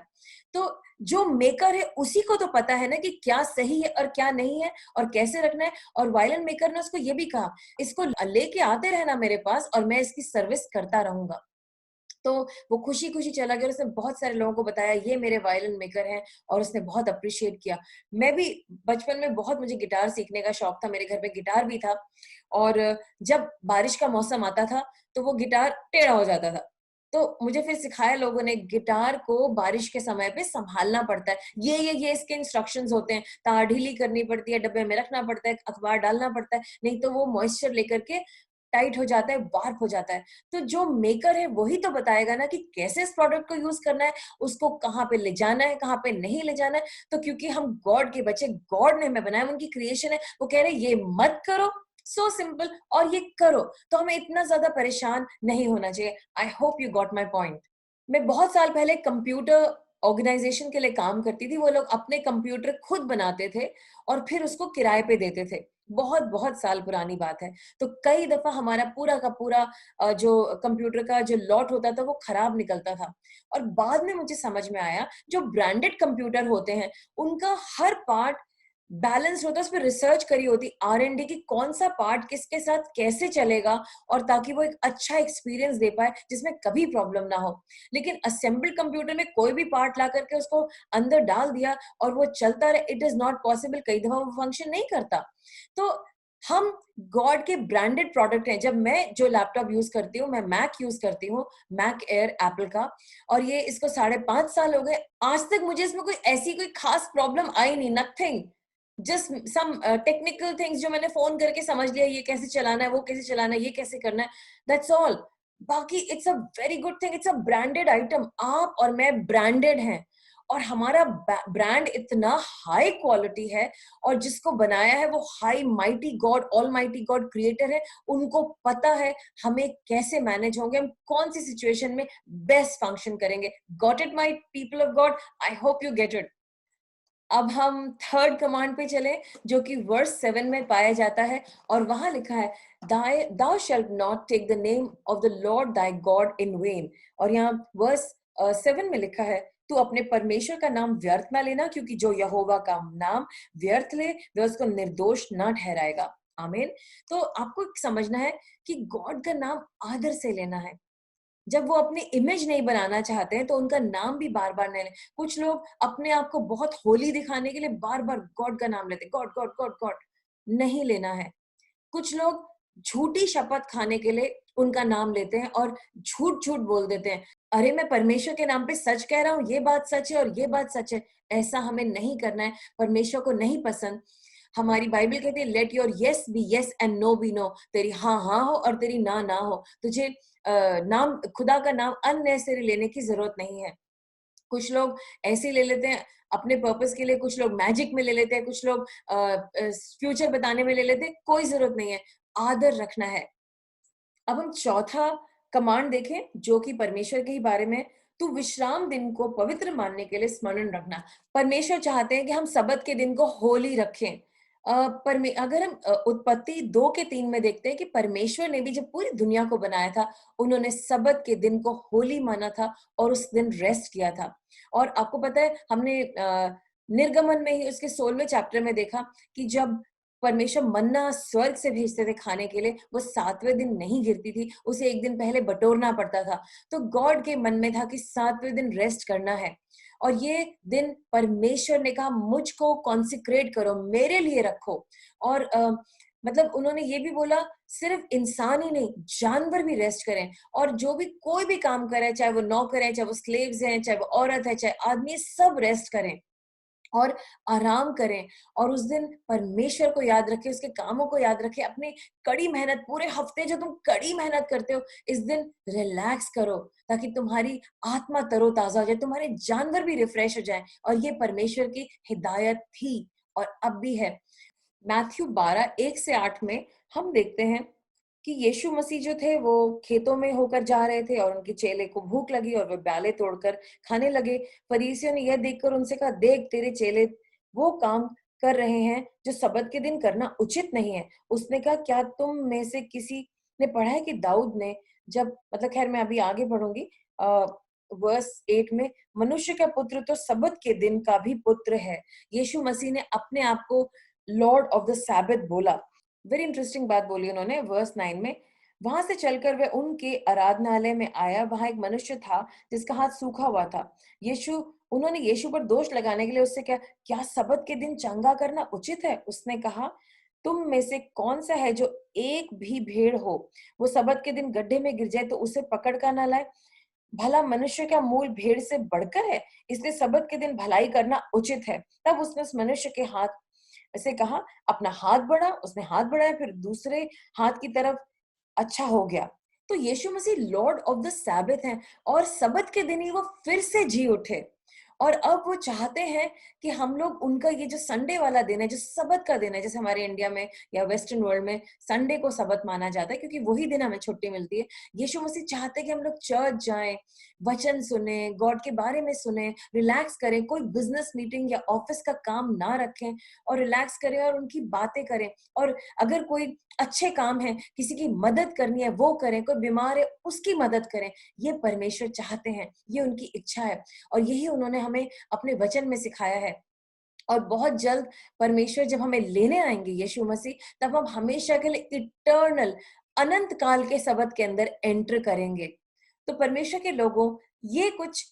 तो जो मेकर है उसी को तो पता है ना कि क्या सही है और क्या नहीं है और कैसे रखना है। और वायलिन मेकर ने उसको ये भी कहा, इसको लेके आते रहना मेरे पास और मैं इसकी सर्विस करता रहूंगा। तो वो खुशी खुशी चला गया और उसने बहुत सारे लोगों को बताया, ये मेरे वायलिन मेकर हैं, और उसने बहुत अप्रिशिएट किया। मैं भी बचपन में बहुत, मुझे गिटार सीखने का शौक था, मेरे घर पे गिटार भी था। और जब बारिश का मौसम आता था तो वो गिटार टेढ़ा हो जाता था। तो मुझे फिर सिखाया लोगों ने, गिटार को बारिश के समय पे संभालना पड़ता है, ये इसके इंस्ट्रक्शंस होते हैं, तार ढीली करनी पड़ती है, डब्बे में रखना पड़ता है, अखबार डालना पड़ता है, नहीं तो वो मॉइस्चर लेकर के टाइट हो जाता है, वार्प हो जाता है। तो जो मेकर है वही तो बताएगा ना कि कैसे इस प्रोडक्ट को यूज करना है, उसको कहाँ पे ले जाना है, कहाँ पे नहीं ले जाना है। तो क्योंकि हम गॉड के बच्चे, गॉड ने हमें बनाया, उनकी क्रिएशन है, वो कह रहे हैं ये मत करो, सो सिंपल, और ये करो। तो हमें इतना ज्यादा परेशान नहीं होना चाहिए। I hope you got my point. मैं बहुत साल पहले कंप्यूटर ऑर्गेनाइजेशन के लिए काम करती थी। वो लोग अपने कंप्यूटर खुद बनाते थे और फिर उसको किराए पे देते थे। बहुत बहुत साल पुरानी बात है। तो कई दफा हमारा पूरा का पूरा जो कंप्यूटर का जो लॉट होता था वो खराब निकलता था। और बाद में मुझे समझ में आया, जो ब्रांडेड कंप्यूटर होते हैं उनका हर पार्ट बैलेंस होता है, उस पर रिसर्च करी होती, R&D की कौन सा पार्ट किसके साथ कैसे चलेगा, और ताकि वो एक अच्छा एक्सपीरियंस दे पाए जिसमें कभी प्रॉब्लम ना हो। लेकिन असेंबल्ड कंप्यूटर में कोई भी पार्ट ला करके उसको अंदर डाल दिया और वो चलता रहे, इट इज नॉट पॉसिबल, कई दफा वो फंक्शन नहीं करता। तो हम गॉड के ब्रांडेड प्रोडक्ट हैं। जब मैं जो लैपटॉप यूज करती हूँ, मैं मैक यूज करती हूँ, मैक एयर एप्पल का, और ये इसको 5.5 साल हो गए, आज तक मुझे इसमें कोई ऐसी कोई खास प्रॉब्लम आई नहीं, nothing, just some technical things जो मैंने फोन करके समझ लिया, ये कैसे चलाना है, वो कैसे चलाना है, ये कैसे करना है, दैट्स ऑल। बाकी it's a very good thing, it's a branded item. आप और मैं ब्रांडेड हैं, और हमारा ब्रांड इतना हाई क्वालिटी है, और जिसको बनाया है वो high mighty God, all mighty God creator है। उनको पता है हमें कैसे मैनेज होंगे, हम कौन सी सिचुएशन में बेस्ट फंक्शन करेंगे। Got it my people of God? I hope you get it. अब हम थर्ड कमांड पे चले, जो कि वर्स 7 में पाया जाता है, और वहां लिखा है, thou shalt not take the name of the Lord thy God in vain। और यहाँ वर्स 7 में लिखा है, तू अपने परमेश्वर का नाम व्यर्थ ना लेना, क्योंकि जो यहोवा का नाम व्यर्थ ले वह उसको निर्दोष ना ठहराएगा। आमीन। तो आपको समझना है कि गॉड का नाम आदर से लेना है। जब वो अपनी इमेज नहीं बनाना चाहते हैं तो उनका नाम भी बार बार नहीं ले। कुछ लोग अपने आप को बहुत होली दिखाने के लिए बार बार गॉड का नाम लेते, गॉड गॉड गॉड गॉड, नहीं लेना है। कुछ लोग झूठी शपथ खाने के लिए उनका नाम लेते हैं और झूठ झूठ बोल देते हैं, अरे मैं परमेश्वर के नाम पे सच कह रहा हूँ, ये बात सच है और ये बात सच है। ऐसा हमें नहीं करना है, परमेश्वर को नहीं पसंद। हमारी बाइबल कहती है, let your yes be yes and no be no. तेरी हाँ हाँ हो और तेरी ना ना हो। तुझे नाम, खुदा का नाम अननेसेसरी लेने की जरूरत नहीं है। कुछ लोग ऐसे ले लेते हैं अपने पर्पस के लिए, कुछ लोग मैजिक में ले लेते हैं, कुछ लोग फ्यूचर बताने में ले लेते हैं, कोई जरूरत नहीं है। आदर रखना है। अब हम चौथा कमांड देखें, जो कि परमेश्वर के ही बारे में। तू विश्राम दिन को पवित्र मानने के लिए स्मरण रखना। परमेश्वर चाहते हैं कि हम सबत के दिन को होली रखें। अगर हम उत्पत्ति 2 के 3 में देखते हैं कि परमेश्वर ने भी जब पूरी दुनिया को बनाया था, उन्होंने सबत के दिन को होली माना था और उस दिन रेस्ट किया था। और आपको पता है, हमने निर्गमन में ही उसके 16वें चैप्टर में देखा कि जब परमेश्वर मन्ना स्वर्ग से भेजते थे खाने के लिए, वो 7वें दिन नहीं गिरती थी, उसे एक दिन पहले बटोरना पड़ता था। तो गॉड के मन में था कि 7वें दिन रेस्ट करना है, और ये दिन परमेश्वर ने कहा मुझको कॉन्सिक्रेट करो, मेरे लिए रखो। और मतलब उन्होंने ये भी बोला, सिर्फ इंसान ही नहीं, जानवर भी रेस्ट करें, और जो भी कोई भी काम करे, चाहे वो नौकर है, चाहे वो स्लेव्स हैं, चाहे वो औरत है, चाहे आदमी, सब रेस्ट करें और आराम करें। और उस दिन परमेश्वर को याद रखें, उसके कामों को याद रखें, अपनी कड़ी मेहनत, पूरे हफ्ते जो तुम कड़ी मेहनत करते हो, इस दिन रिलैक्स करो, ताकि तुम्हारी आत्मा तरोताजा हो जाए, तुम्हारे जानवर भी रिफ्रेश हो जाए। और ये परमेश्वर की हिदायत थी और अब भी है। मैथ्यू 12:1 से 8 में हम देखते हैं कि यीशु मसीह जो थे वो खेतों में होकर जा रहे थे, और उनके चेले को भूख लगी और वे प्याले तोड़कर खाने लगे। फरीसियों ने यह देखकर उनसे कहा, देख तेरे चेले वो काम कर रहे हैं जो सबत के दिन करना उचित नहीं है। उसने कहा, क्या तुम में से किसी ने पढ़ा है कि दाऊद ने जब, मतलब खैर मैं अभी आगे बढ़ूंगी, वर्स 8 में, मनुष्य का पुत्र तो सबत के दिन का भी पुत्र है। यीशु मसीह ने अपने आप को लॉर्ड ऑफ द सैबथ बोला। वेरी इंटरेस्टिंग बात बोली उन्होंने वर्स 9 में। वहां से चलकर वह उनके आराधनालय में आया। वहां एक मनुष्य था जिसका हाथ सूखा हुआ था। उन्होंने यीशु पर दोष लगाने के लिए उससे क्या सबत के दिन चंगा करना उचित है? उसने कहा, तुम में से कौन सा है जो एक भी भेड़ हो, वो सबत के दिन गड्ढे में गिर जाए तो उसे पकड़ कर ना लाए? भला मनुष्य क्या मूल भेड़ से बढ़कर है? इसलिए सबत के दिन भलाई करना उचित है। तब उसने उस मनुष्य के हाथ ऐसे कहा, अपना हाथ बढ़ा। उसने हाथ बढ़ाया, फिर दूसरे हाथ की तरफ अच्छा हो गया। तो यीशु मसीह लॉर्ड ऑफ द सैबथ हैं, और सबत के दिन ही वो फिर से जी उठे। और अब वो चाहते हैं कि हम लोग उनका ये जो संडे वाला दिन है, जो सबत का दिन है, जैसे हमारे इंडिया में या वेस्टर्न वर्ल्ड में संडे को सबत माना जाता है क्योंकि वही दिन हमें छुट्टी मिलती है। यीशु मसीह चाहते हैं कि हम लोग चर्च जाएं, वचन सुने, गॉड के बारे में सुने, रिलैक्स करें, कोई बिजनेस मीटिंग या ऑफिस का काम ना रखें, और रिलैक्स करें और उनकी बातें करें। और अगर कोई अच्छे काम है, किसी की मदद करनी है, वो करें, कोई बीमार है उसकी मदद करें। ये परमेश्वर चाहते हैं, ये उनकी इच्छा है, और यही उन्होंने हमें अपने वचन में सिखाया है। और बहुत जल्द परमेश्वर जब हमें लेने आएंगे यीशु मसीह, तब हम हमेशा के लिए इटर्नल अनंत काल के सबद के अंदर एंटर करेंगे। तो परमेश्वर के लोगों, ये कुछ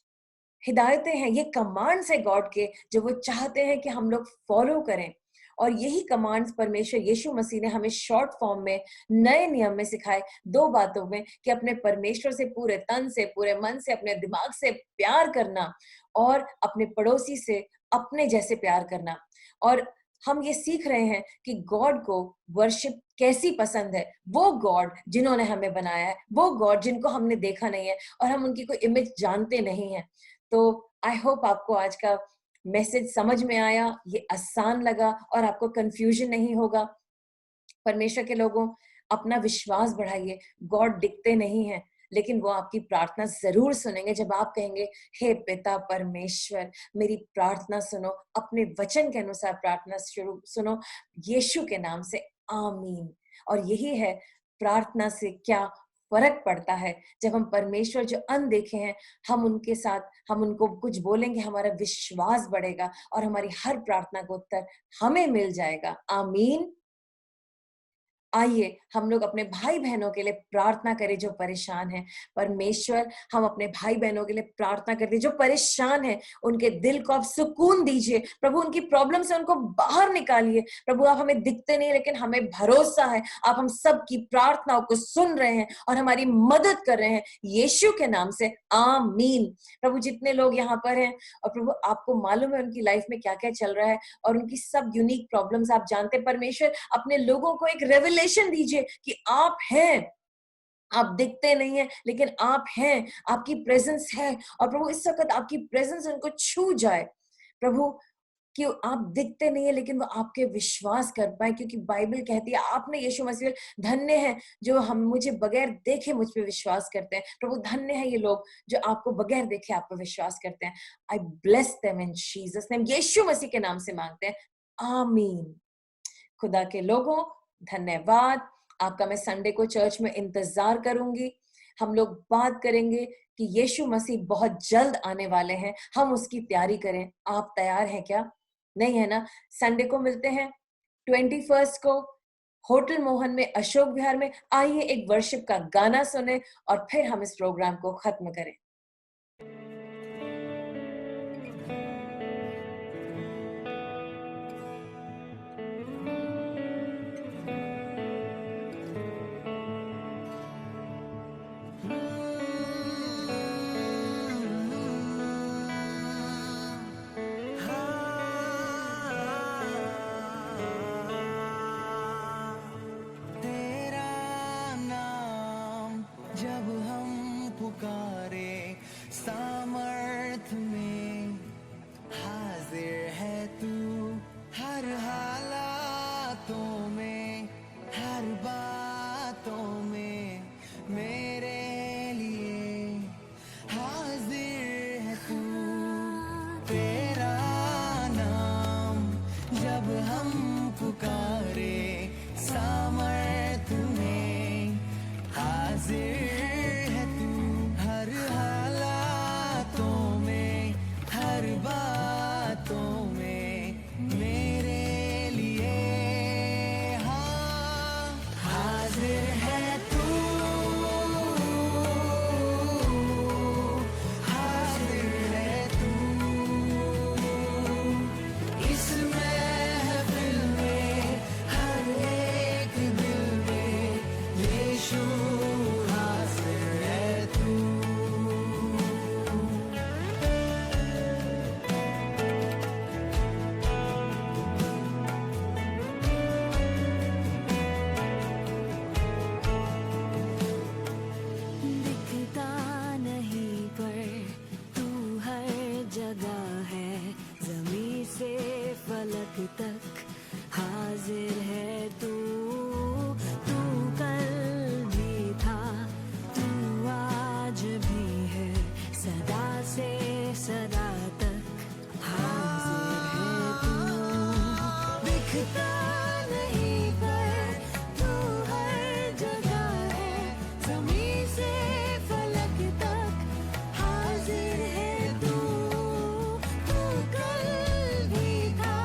हिदायतें हैं, ये कमांड्स है गॉड के, जो वो चाहते हैं कि हम लोग फॉलो करें। और यही कमांड्स परमेश्वर यीशु मसीह ने हमें शॉर्ट फॉर्म में नए नियम में सिखाए, दो बातों में, कि अपने परमेश्वर से पूरे तन से, पूरे मन से, अपने दिमाग से प्यार करना, और अपने पड़ोसी से अपने जैसे प्यार करना। और हम ये सीख रहे हैं कि गॉड को वर्शिप कैसी पसंद है, वो गॉड जिन्होंने हमें बनाया है, वो गॉड जिनको हमने देखा नहीं है और हम उनकी कोई इमेज जानते नहीं है। तो आई होप आपको आज का मैसेज समझ में आया, ये आसान लगा और आपको कंफ्यूजन नहीं होगा। परमेश्वर के लोगों, अपना विश्वास बढ़ाइए। गॉड दिखते नहीं हैं, लेकिन वो आपकी प्रार्थना जरूर सुनेंगे जब आप कहेंगे, हे पिता परमेश्वर, मेरी प्रार्थना सुनो, अपने वचन के अनुसार प्रार्थना शुरू सुनो, यीशु के नाम से, आमीन। और यही है प्रार्थना से क्या फर्क पड़ता है। जब हम परमेश्वर जो अनदेखे हैं, हम उनके साथ, हम उनको कुछ बोलेंगे, हमारा विश्वास बढ़ेगा और हमारी हर प्रार्थना का उत्तर हमें मिल जाएगा। आमीन। आइए हम लोग अपने भाई बहनों के लिए प्रार्थना करें जो परेशान हैं। परमेश्वर, हम अपने भाई बहनों के लिए प्रार्थना करते हैं जो परेशान हैं, उनके दिल को आप सुकून दीजिए। प्रभु, उनकी प्रॉब्लम से उनको बाहर निकालिए। प्रभु, आप हमें दिखते नहीं, लेकिन हमें भरोसा है आप हम सब की प्रार्थनाओं को सुन रहे हैं और हमारी मदद कर रहे हैं, यीशु के नाम से, आमीन। प्रभु, जितने लोग यहाँ पर हैं, और प्रभु आपको मालूम है उनकी लाइफ में क्या क्या चल रहा है और उनकी सब यूनिक प्रॉब्लम्स आप जानते हैं। परमेश्वर, अपने लोगों को एक रेवलेशन दीजिए कि आप हैं, आप दिखते नहीं हैं, लेकिन आप हैं, आपकी प्रेजेंस है। और प्रभु, इस वक्त आपकी प्रेजेंस उनको छू जाए प्रभु, कि आप दिखते नहीं है लेकिन वो आपके विश्वास कर पाए, क्योंकि बाइबल कहती है, आपने यीशु मसीह, धन्य है जो हम मुझे बगैर देखे मुझ पे विश्वास करते हैं। प्रभु, धन्य है ये लोग जो आपको बगैर देखे आप पे विश्वास करते हैं। I bless them in Jesus name, यीशु मसीह के नाम से मांगते हैं, आमीन। खुदा के लोगों, धन्यवाद। आपका मैं संडे को चर्च में इंतजार करूंगी। हम लोग बात करेंगे कि यीशु मसीह बहुत जल्द आने वाले हैं, हम उसकी तैयारी करें। आप तैयार हैं क्या? नहीं है ना? संडे को मिलते हैं 21 को होटल मोहन में, अशोक विहार में। आइए एक वर्शिप का गाना सुने और फिर हम इस प्रोग्राम को खत्म करें। जब हम पुकारे, सामर्थ में हाजिर है तू, हर हालातों में, हर बातों में मेरे लिए हाजिर है तू। तेरा नाम जब हम पुकारे, सामर्थ में हाजिर है तू, हर हालातों में, हर बातों में मेरे लिए हाँ हाजिर है तू, हाजिर है तू। इस महफिल में, हर एक दिल में यीशु हाजिर है तू। दिखता नहीं पर तू हर जगह है, ज़मीं से फलक तक हाजिर है तू। तू कल भी था, तू आज भी है, सदा से सदा तक हाजिर है तू। दिखता नहीं पर तू हर जगह है, ज़मीं से फलक तक हाजिर है तू। तू कल भी था,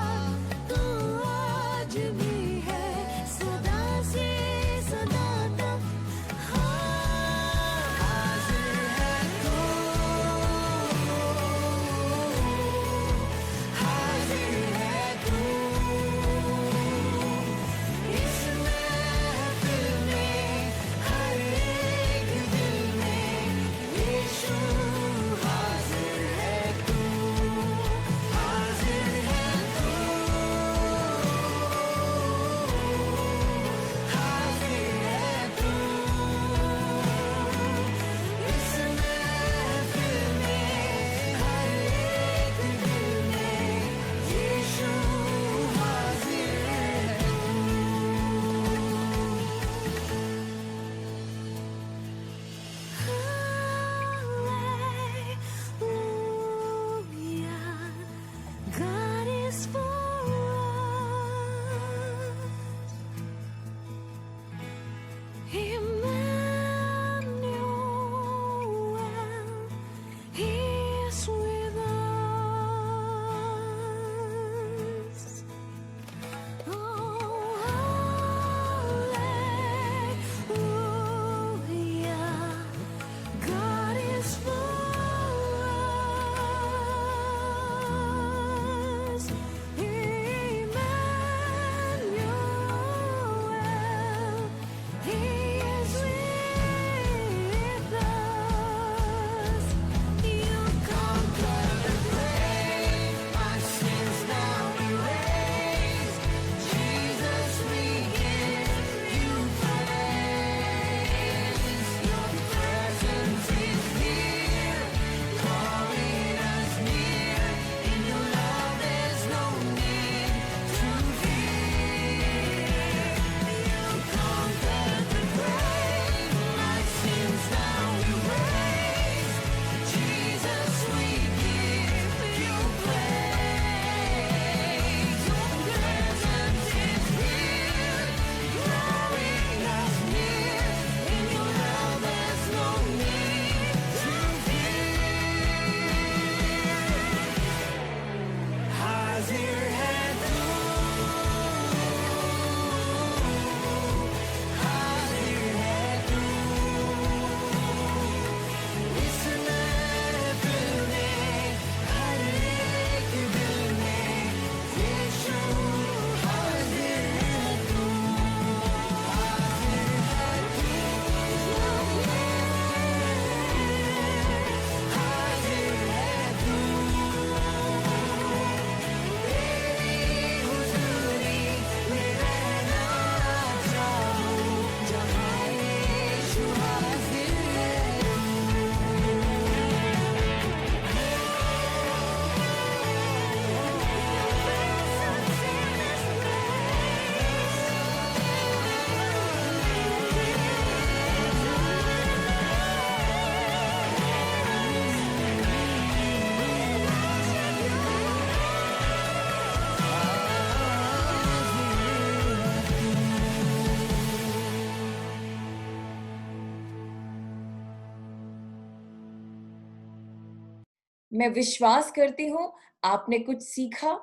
मैं विश्वास करती हूँ आपने कुछ सीखा,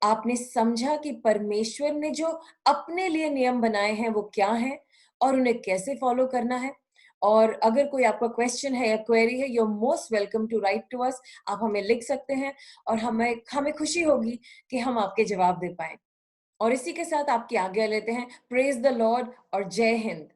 आपने समझा कि परमेश्वर ने जो अपने लिए नियम बनाए हैं वो क्या हैं और उन्हें कैसे फॉलो करना है। और अगर कोई आपका क्वेश्चन है या क्वेरी है, you are most welcome to write to us. आप हमें लिख सकते हैं और हमें हमें खुशी होगी कि हम आपके जवाब दे पाएँ। और इसी के साथ आपकी आज्ञा लेते हैं। प्रेज़ द लॉर्ड और जय हिंद।